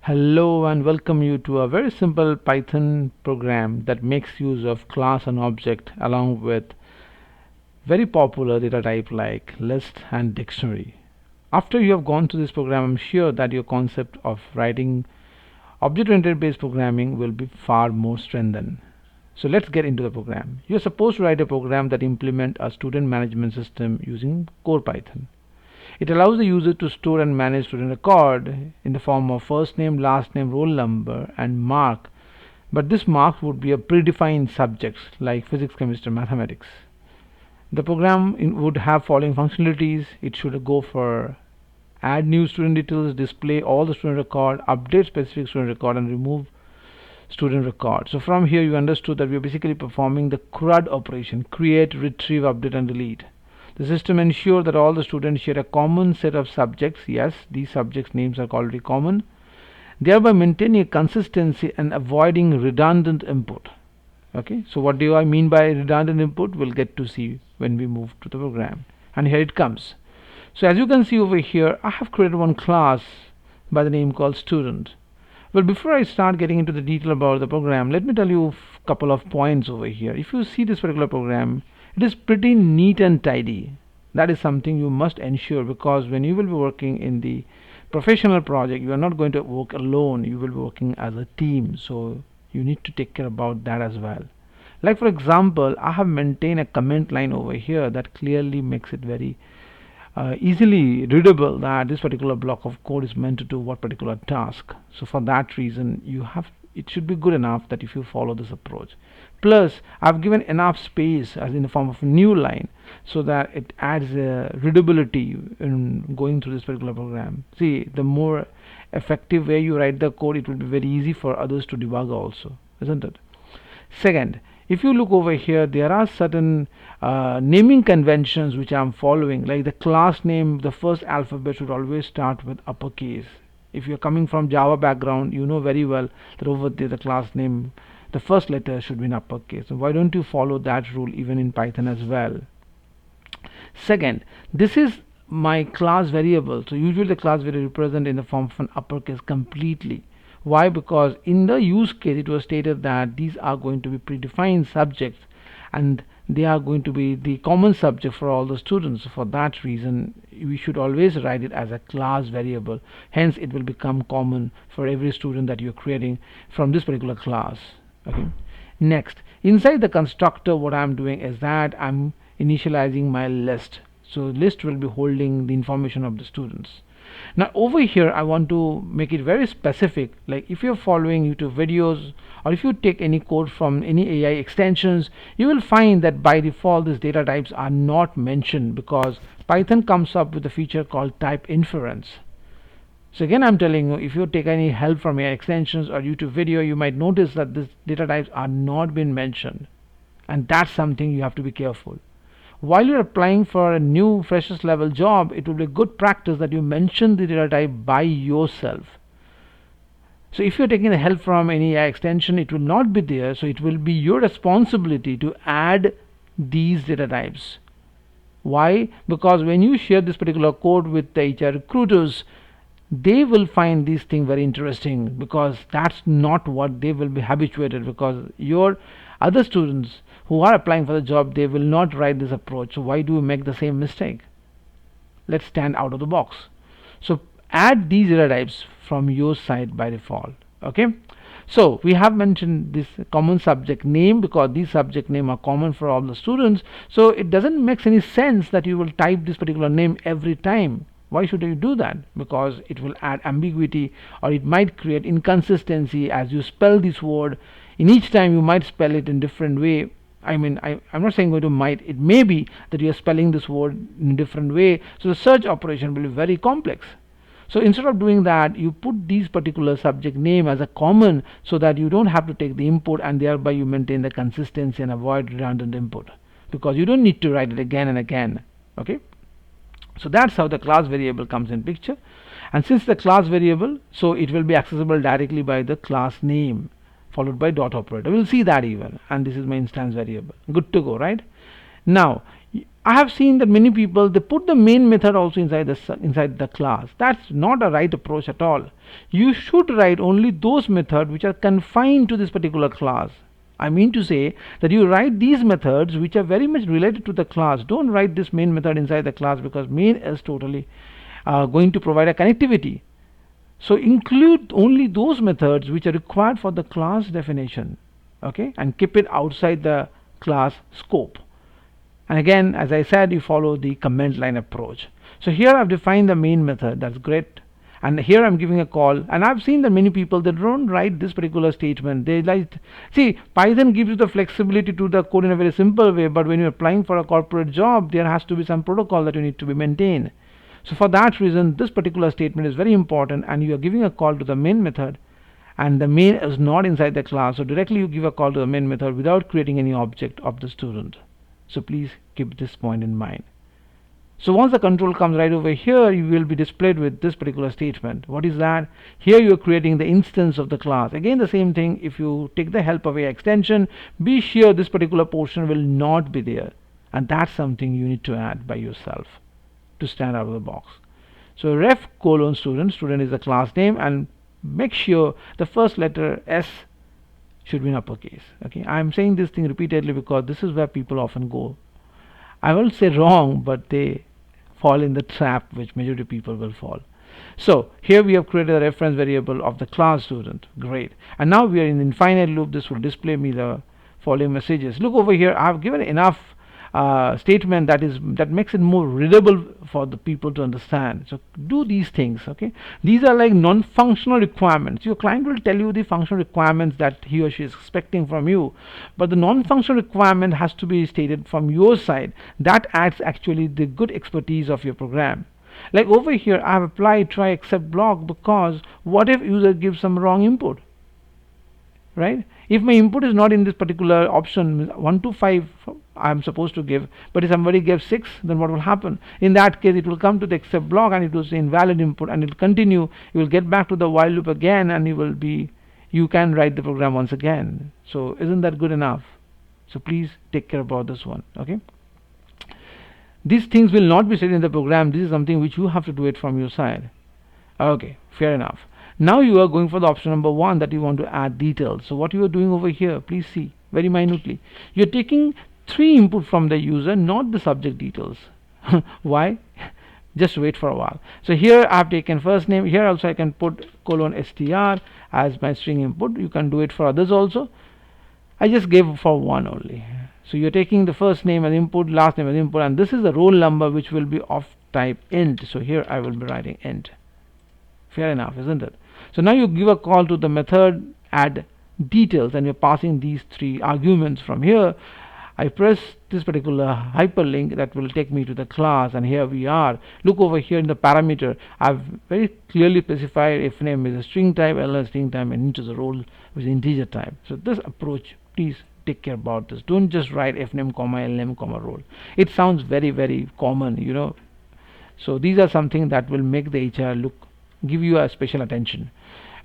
Hello and welcome you to a very simple Python program that makes use of class and object along with very popular data type like list and dictionary. After you have gone through this program, I'm sure that your concept of writing object-oriented based programming will be far more strengthened. So let's get into the program. You're supposed to write a program that implement a student management system using core Python. It allows the user to store and manage student record in the form of first name, last name, roll number, and mark. But this mark would be a predefined subjects like physics, chemistry, mathematics. The program would have following functionalities. It should go for add new student details, display all the student record, update specific student record, and remove student record. So from here you understood that we are basically performing the CRUD operation: create, retrieve, update, and delete. The system ensures that all the students share a common set of subjects. Yes, these subjects names are already common, thereby maintaining a consistency and avoiding redundant input. Okay, so what do I mean by redundant input? We'll get to see when we move to the program. And here it comes. So as you can see over here, I have created one class by the name called student. Well, before I start getting into the detail about the program, let me tell you a couple of points over here. If you see this particular program, it is pretty neat and tidy. That is something you must ensure, because when you will be working in the professional project, you are not going to work alone, you will be working as a team, so you need to take care about that as well. Like for example, I have maintained a comment line over here that clearly makes it very easily readable that this particular block of code is meant to do what particular task. So for that reason, it should be good enough that if you follow this approach. Plus I've given enough space as in the form of a new line so that it adds readability in going through this particular program. See, the more effective way you write the code, it will be very easy for others to debug also, isn't it? Second, if you look over here, there are certain naming conventions which I'm following. Like the class name, the first alphabet should always start with uppercase. If you're coming from Java background, you know very well that over there the class name, the first letter should be in uppercase. So why don't you follow that rule even in Python as well? Second, this is my class variable. So usually the class variable represent in the form of an uppercase completely. Why? Because in the use case it was stated that these are going to be predefined subjects and they are going to be the common subject for all the students. So for that reason we should always write it as a class variable, hence it will become common for every student that you're creating from this particular class. Okay, next, inside the constructor, what I'm doing is that I'm initializing my list. So list will be holding the information of the students. Now over here I want to make it very specific, like if you're following YouTube videos or if you take any code from any AI extensions, you will find that by default these data types are not mentioned because Python comes up with a feature called type inference. So again I'm telling you, if you take any help from AI extensions or YouTube video, you might notice that these data types are not been mentioned, and that's something you have to be careful. While you're applying for a new freshers level job, it will be good practice that you mention the data type by yourself. So if you're taking the help from any AI extension, it will not be there, so it will be your responsibility to add these data types. Why? Because when you share this particular code with the HR recruiters, they will find these things very interesting, because that's not what they will be habituated, because your other students who are applying for the job, they will not write this approach. So why do we make the same mistake? Let's stand out of the box. So add these data types from your side by default. Okay, so we have mentioned this common subject name because these subject name are common for all the students, so it doesn't make any sense that you will type this particular name every time. Why should you do that? Because it will add ambiguity, or it might create inconsistency as you spell this word. In each time you might spell it in different way. I'm not saying going to might, it may be that you are spelling this word in a different way, so the search operation will be very complex. So instead of doing that, you put these particular subject name as a common so that you don't have to take the input, and thereby you maintain the consistency and avoid redundant input, because you don't need to write it again and again. Okay, so that's how the class variable comes in picture. And since the class variable, so it will be accessible directly by the class name followed by dot operator. We'll see that even, and this is my instance variable. Good to go, right? Now I have seen that many people, they put the main method also inside the class. That's not a right approach at all. You should write only those methods which are confined to this particular class. I mean to say that you write these methods which are very much related to the class. Don't write this main method inside the class, because main is totally going to provide a connectivity. So include only those methods which are required for the class definition, okay, and keep it outside the class scope. And again, as I said, you follow the comment line approach. So here I've defined the main method. That's great. And here I'm giving a call, and I've seen that many people, they don't write this particular statement. They like, see, Python gives you the flexibility to the code in a very simple way, but when you're applying for a corporate job, there has to be some protocol that you need to be maintained. So for that reason, this particular statement is very important, and you are giving a call to the main method, and the main is not inside the class. So directly you give a call to the main method without creating any object of the student. So please keep this point in mind. So once the control comes right over here, you will be displayed with this particular statement. What is that? Here you are creating the instance of the class. Again, the same thing. If you take the help of a extension, be sure this particular portion will not be there, and that's something you need to add by yourself to stand out of the box. So ref colon student, student is the class name, and make sure the first letter S should be in uppercase. Okay, I am saying this thing repeatedly because this is where people often go, I won't say wrong, but they fall in the trap which majority of people will fall. So here we have created a reference variable of the class student. Great. And now we are in infinite loop. This will display me the following messages. Look over here. I have given enough statement that makes it more readable for the people to understand. So do these things. Okay, these are like non-functional requirements. Your client will tell you the functional requirements that he or she is expecting from you, but the non-functional requirement has to be stated from your side. That adds actually the good expertise of your program. Like over here, I have applied try except block, because what if user gives some wrong input, right? If my input is not in this particular option 1 to 5 I am supposed to give, but if somebody gives 6, then what will happen? In that case, it will come to the except block and it will say invalid input, and it will continue. You will get back to the while loop again, and you can write the program once again. So isn't that good enough? So please take care about this one. Okay, these things will not be said in the program. This is something which you have to do it from your side. Okay, fair enough. Now you are going for the option number 1, that you want to add details. So what you are doing over here, please see very minutely. You're taking 3 input from the user, not the subject details. Why? Just wait for a while. So here I have taken first name. Here also I can put colon str as my string input. You can do it for others also. I just gave for one only. So you're taking the first name as input, last name as input, and this is the roll number which will be of type int. So here I will be writing int. Fair enough, isn't it? So now you give a call to the method add details, and you're passing these 3 arguments from here. I press this particular hyperlink that will take me to the class, and here we are. Look over here in the parameter. I've very clearly specified if name is a string type, ls string type, and int is a roll with integer type. So this approach, please take care about this. Don't just write fname comma lname comma roll. It sounds very, very common, you know. So these are something that will make the HR give you a special attention.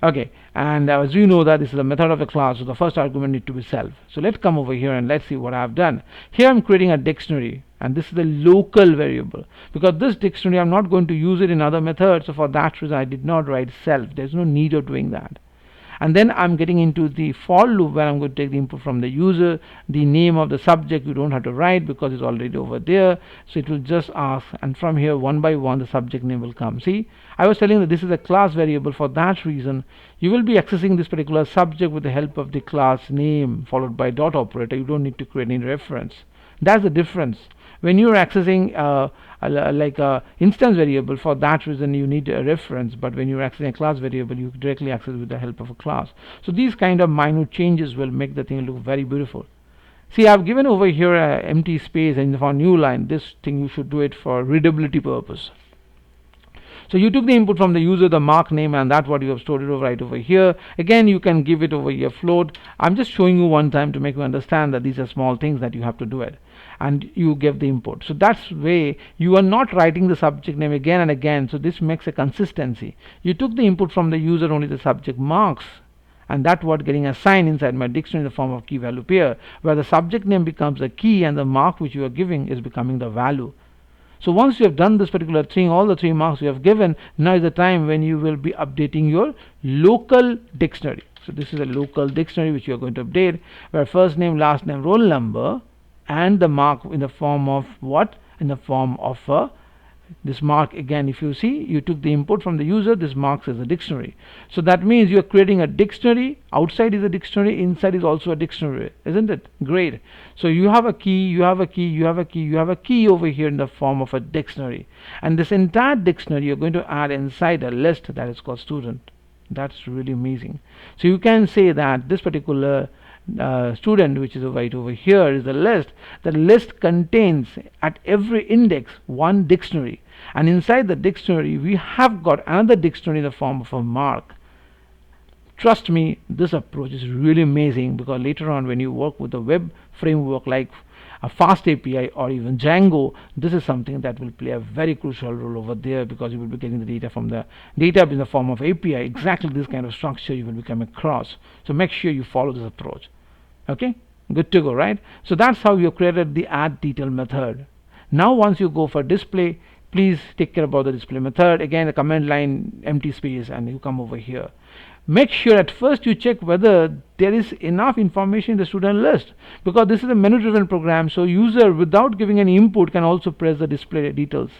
Okay, and as you know that this is the method of the class, so the first argument need to be self. So let's come over here and let's see what I have done. Here I'm creating a dictionary, and this is the local variable, because this dictionary I'm not going to use it in other methods. So for that reason I did not write self. There's no need of doing that. And then I'm getting into the for loop, where I'm going to take the input from the user. The name of the subject you don't have to write because it's already over there, so it will just ask, and from here one by one the subject name will come. See, I was telling that this is a class variable. For that reason you will be accessing this particular subject with the help of the class name followed by dot operator. You don't need to create any reference. That's the difference. When you're accessing like a instance variable, for that reason you need a reference, but when you're accessing a class variable, you directly access with the help of a class. So these kind of minute changes will make the thing look very beautiful. See, I've given over here a empty space, and for new line, this thing you should do it for readability purpose. So you took the input from the user, the mark name, and that's what you have stored it over right over here. Again, you can give it over here float. I'm just showing you one time to make you understand that these are small things that you have to do it, and you give the input. So that's way you are not writing the subject name again and again. So this makes a consistency. You took the input from the user, only the subject marks, and that word getting assigned inside my dictionary in the form of key value pair, where the subject name becomes a key and the mark which you are giving is becoming the value. So once you have done this particular thing, all the 3 marks you have given, now is the time when you will be updating your local dictionary. So this is a local dictionary which you are going to update, where first name, last name, roll number, and the mark in the form of what? In the form of this mark. Again, if you see, you took the input from the user, this marks as a dictionary. So that means you are creating a dictionary. Outside is a dictionary, inside is also a dictionary, isn't it? Great. So you have a key, you have a key, you have a key, you have a key over here in the form of a dictionary, and this entire dictionary you're going to add inside a list that is called student. That's really amazing. So you can say that this particular student, which is right over here, is the list. The list contains at every index one dictionary, and inside the dictionary we have got another dictionary in the form of a mark. Trust me, this approach is really amazing, because later on when you work with a web framework like a fast API or even Django, this is something that will play a very crucial role over there, because you will be getting the data from the database in the form of API. Exactly this kind of structure you will be coming across. So make sure you follow this approach. Okay, good to go, right? So that's how you created the add detail method. Now once you go for display, please take care about the display method. Again, the command line empty space, and you come over here. Make sure at first you check whether there is enough information in the student list, because this is a menu driven program, so user without giving any input can also press the display details.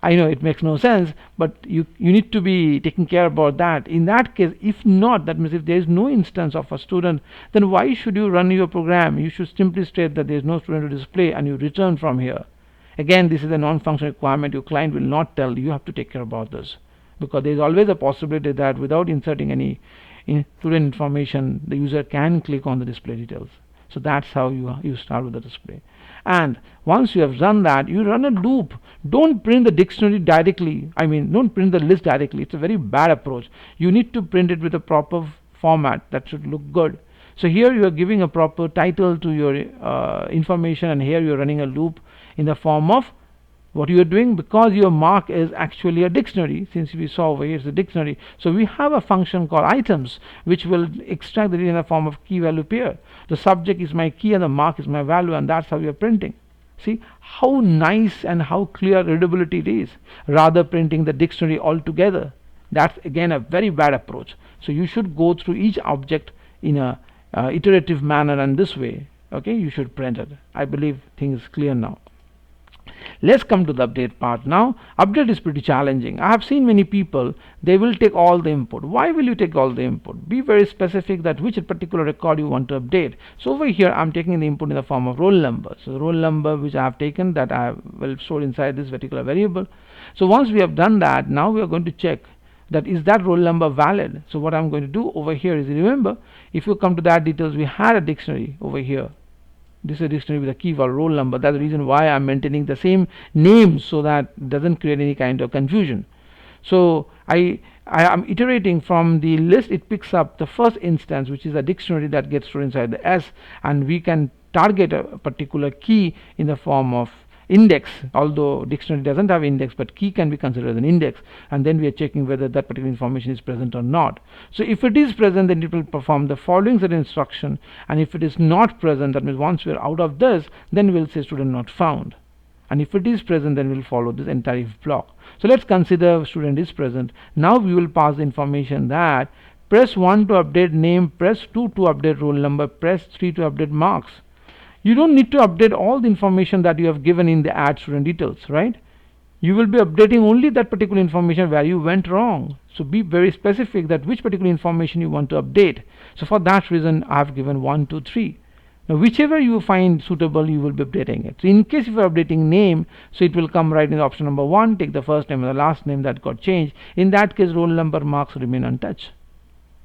I know it makes no sense, but you need to be taking care about that. In that case, if not, that means if there is no instance of a student, then why should you run your program? You should simply state that there is no student to display and you return from here. Again, this is a non-functional requirement. Your client will not tell you have to take care about this, because there is always a possibility that without inserting any student information, the user can click on the display details. So that's how you start with the display. And once you have done that, you run a loop. Don't print the dictionary directly. Don't print the list directly. It's a very bad approach. You need to print it with a proper format that should look good. So here you are giving a proper title to your information, and here you are running a loop in the form of what you are doing, because your mark is actually a dictionary. Since we saw over here it's a dictionary, so we have a function called items which will extract the data in the form of key value pair. The subject is my key and the mark is my value, and that's how we are printing. See how nice and how clear readability it is, rather printing the dictionary altogether. That's again a very bad approach. So you should go through each object in a iterative manner, and this way, okay, you should print it. I believe things is clear now. Let's come to the update part now. Update is pretty challenging. I have seen many people, they will take all the input. Why will you take all the input? Be very specific that which particular record you want to update. So over here I'm taking the input in the form of roll number. So the roll number which I have taken, that I will store inside this particular variable. So once we have done that, now we are going to check that is that roll number valid. So what I'm going to do over here is, remember, if you come to that details, we had a dictionary over here. This is a dictionary with a keyword roll number. That's the reason why I'm maintaining the same name, so that it doesn't create any kind of confusion. So I am iterating from the list. It picks up the first instance, which is a dictionary that gets stored inside the S, and we can target a particular key in the form of index, although dictionary doesn't have index, but key can be considered as an index, and then we are checking whether that particular information is present or not. So if it is present, then it will perform the following set instruction, and if it is not present, that means once we are out of this, then we'll say student not found, and if it is present, then we'll follow this entire if block. So let's consider student is present. Now we will pass the information that press 1 to update name, press 2 to update roll number, press 3 to update marks. You don't need to update all the information that you have given in the add student details, right? You will be updating only that particular information where you went wrong. So be very specific that which particular information you want to update. So for that reason I have given 1, 2, 3. Now whichever you find suitable, you will be updating it. So in case if you are updating name, so it will come right in option number 1, take the first name and the last name that got changed. In that case, roll number marks remain untouched.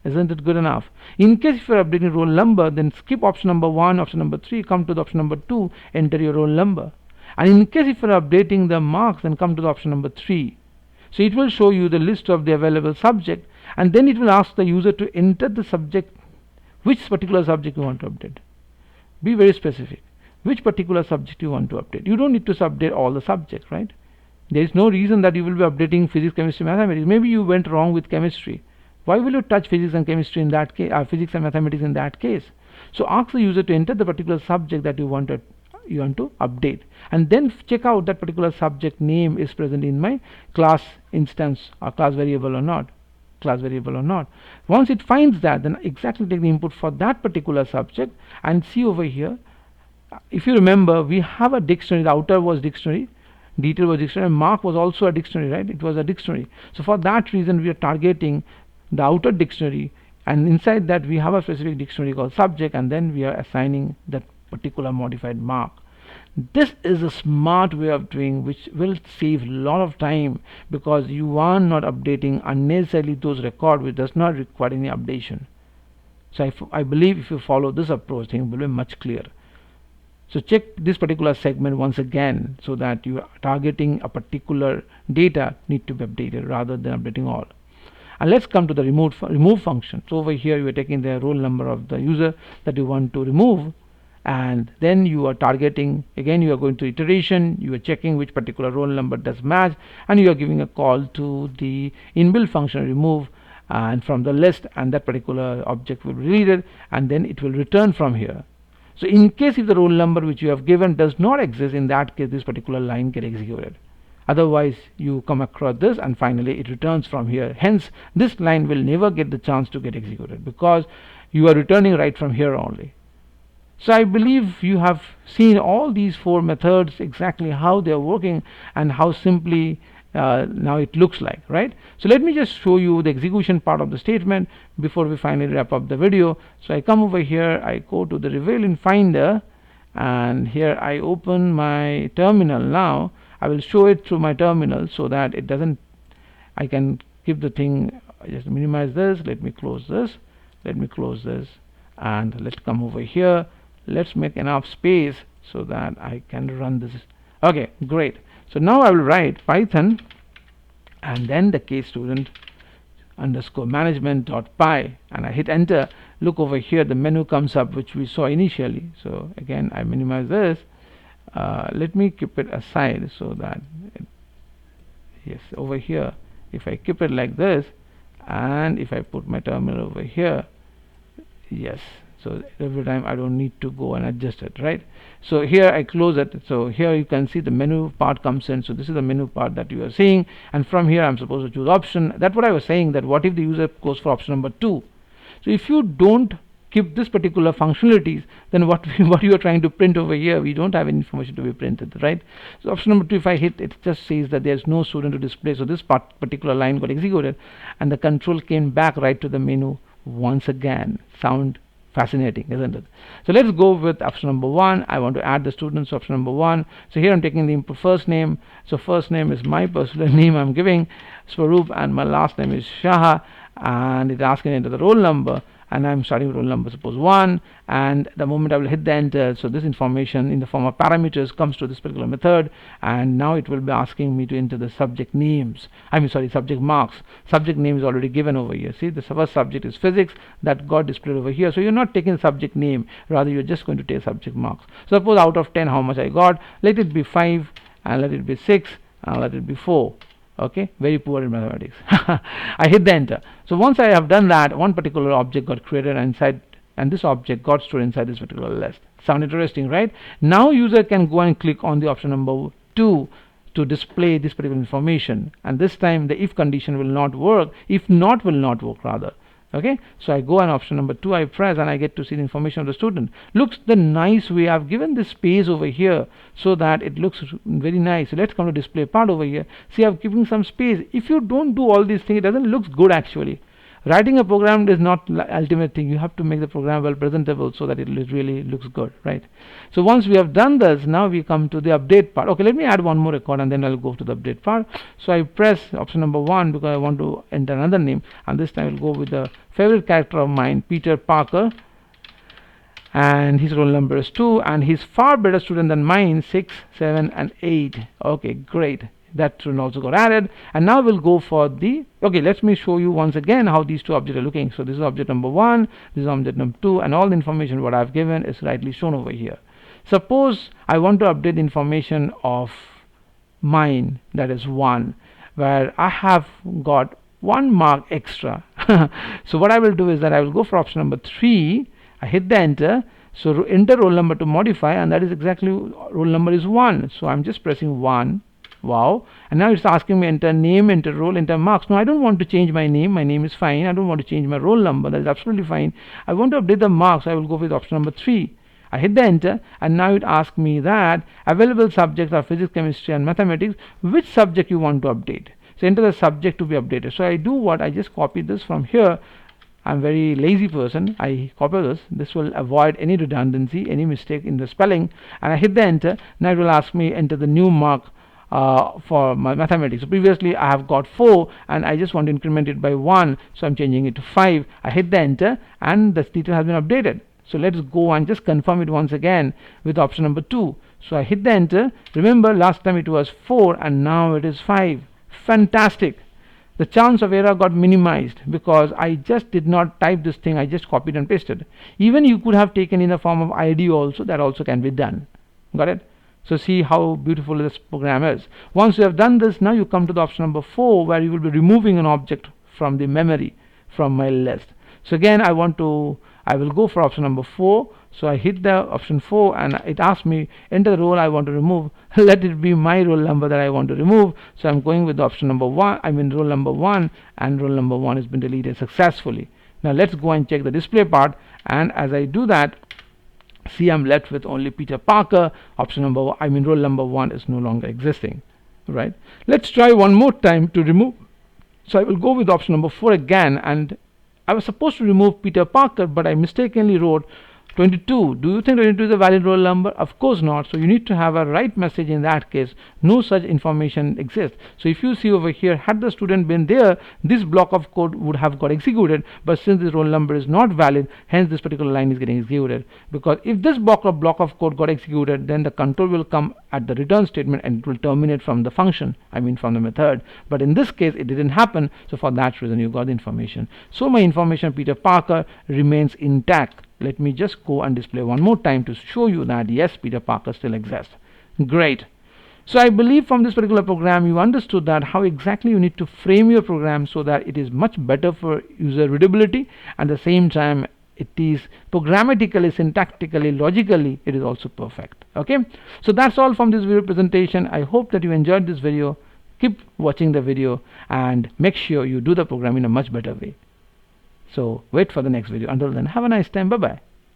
Isn't it good enough? In case if you are updating roll number, then skip option number 1, option number 3, come to the option number 2, enter your roll number. And in case if you are updating the marks, then come to the option number 3. So it will show you the list of the available subject, and then it will ask the user to enter the subject, which particular subject you want to update. Be very specific. Which particular subject you want to update. You don't need to update all the subjects, right? There is no reason that you will be updating physics, chemistry, mathematics. Maybe you went wrong with chemistry. Why will you touch physics and chemistry in that case, physics and mathematics in that case? So ask the user to enter the particular subject that you want to update, and then check out that particular subject name is present in my class instance or class variable or not. Once it finds that, then exactly take the input for that particular subject and see over here. If you remember, we have a dictionary. The outer was dictionary, detail was dictionary, and mark was also a dictionary, right? It was a dictionary. So for that reason, we are targeting the outer dictionary, and inside that we have a specific dictionary called subject, and then we are assigning that particular modified mark. This is a smart way of doing, which will save a lot of time, because you are not updating unnecessarily those records which does not require any updation. So I believe if you follow this approach, things will be much clearer. So check this particular segment once again, so that you are targeting a particular data need to be updated rather than updating all. And let's come to the remove function. So over here you are taking the roll number of the user that you want to remove, and then you are targeting, again you are going to iteration, you are checking which particular roll number does match, and you are giving a call to the inbuilt function remove, and from the list, and that particular object will be deleted, and then it will return from here. So in case if the roll number which you have given does not exist, in that case this particular line get executed. Otherwise you come across this and finally it returns from here. Hence this line will never get the chance to get executed, because you are returning right from here only. So I believe you have seen all these four methods, exactly how they are working and how simply now it looks like, right? So let me just show you the execution part of the statement before we finally wrap up the video. So I come over here, I go to the reveal in Finder, and here I open my terminal. Now I will show it through my terminal so that it doesn't, I can keep the thing, just minimize this, let me close this, and let's come over here. Let's make enough space so that I can run this. Okay, great. So now I will write Python and then the case student underscore management dot py, and I hit enter. Look over here, the menu comes up which we saw initially. So again I minimize this. Let me keep it aside so that yes, over here if I keep it like this, and if I put my terminal over here, yes, so every time I don't need to go and adjust it, right? So here I close it. So here you can see the menu part comes in. So this is the menu part that you are seeing, and from here I'm supposed to choose option. That's what I was saying, that what if the user goes for option number 2. So if you don't keep this particular functionalities, then what you are trying to print over here, we don't have any information to be printed, right? So option number 2, if I hit, it just says that there's no student to display. So this particular line got executed, and the control came back right to the menu once again. Sound fascinating, isn't it? So let's go with option number 1. I want to add the students, option number 1. So here I'm taking the input first name. So first name is my personal name I'm giving, Swaroop, and my last name is Shah, and it's asking enter the roll number, and I'm starting with roll number suppose 1, and the moment I will hit the enter, so this information in the form of parameters comes to this particular method, and now it will be asking me to enter the subject names, subject marks. Subject name is already given over here. See, the first subject is physics, that got displayed over here. So you're not taking subject name, rather you're just going to take subject marks. So suppose out of 10 how much I got, let it be 5, and let it be 6, and let it be 4. Okay, very poor in mathematics. I hit the enter. So once I have done that, one particular object got created inside, and this object got stored inside this particular list. Sound interesting, right? Now user can go and click on the option number 2 to display this particular information, and this time the if condition will not work, if not will not work rather. Okay, so I go on option number 2, I press, and I get to see the information of the student. Looks the nice way. I've given this space over here so that it looks very nice. So let's come to display part over here. See, I've given some space. If you don't do all these things, it doesn't look good actually. Writing a program is not the ultimate thing. You have to make the program well presentable so that it really looks good, right? So once we have done this, now we come to the update part. Okay, let me add one more record and then I'll go to the update part. So I press option number 1 because I want to enter another name, and this time I'll go with the favorite character of mine, Peter Parker, and his roll number is 2, and he's far better student than mine, 6, 7, and 8. Okay, great. That student also got added, and now we'll go for the, okay, let me show you once again how these two objects are looking. So this is object number 1, this is object number 2, and all the information what I've given is rightly shown over here. Suppose I want to update information of mine, that is 1, where I have got 1 mark extra. So what I will do is that I will go for option number 3. I hit the enter. So enter roll number to modify, and that is exactly roll number is 1. So I'm just pressing 1. Wow. And now it's asking me enter name, enter roll, enter marks. No, I don't want to change my name. My name is fine. I don't want to change my roll number. That is absolutely fine. I want to update the marks. I will go with option number 3. I hit the enter, and now it asks me that available subjects are physics, chemistry and mathematics. Which subject you want to update? So enter the subject to be updated. So I do what? I just copy this from here. I'm very lazy person. I copy this. This will avoid any redundancy, any mistake in the spelling. And I hit the enter. Now it will ask me enter the new mark for my mathematics. So previously I have got 4 and I just want to increment it by 1, so I'm changing it to 5. I hit the enter and the detail has been updated. So let's go and just confirm it once again with option number 2. So I hit the enter. Remember, last time it was 4 and now it is 5. Fantastic. The chance of error got minimized because I just did not type this thing. I just copied and pasted. Even you could have taken in the form of ID also. That also can be done. Got it? So see how beautiful this program is. Once you have done this, now you come to the option number 4, where you will be removing an object from the memory from my list. So again, I will go for option number 4. So I hit the option 4 and it asks me enter the roll I want to remove. Let it be my roll number that I want to remove. So I'm going with option number 1. I mean roll number 1, and roll number 1 has been deleted successfully. Now let's go and check the display part, and as I do that, see, I'm left with only Peter Parker. Option number roll number 1 is no longer existing. Right? Let's try one more time to remove. So I will go with option number 4 again, and I was supposed to remove Peter Parker, but I mistakenly wrote 22. Do you think 22 is a valid roll number? Of course not. So you need to have a right message in that case. No such information exists. So if you see over here, had the student been there, this block of code would have got executed, but since this roll number is not valid, hence this particular line is getting executed. Because if this block of code got executed, then the control will come at the return statement and it will terminate from the function, from the method. But in this case it didn't happen, so for that reason you got the information. So my information Peter Parker remains intact. Let me just go and display one more time to show you that yes, Peter Parker still exists. Great. So I believe from this particular program you understood that how exactly you need to frame your program so that it is much better for user readability, and at the same time it is programmatically, syntactically, logically it is also perfect. Okay, so that's all from this video presentation. I hope that you enjoyed this video. Keep watching the video and make sure you do the program in a much better way. So wait for the next video. Until then, have a nice time. Bye bye.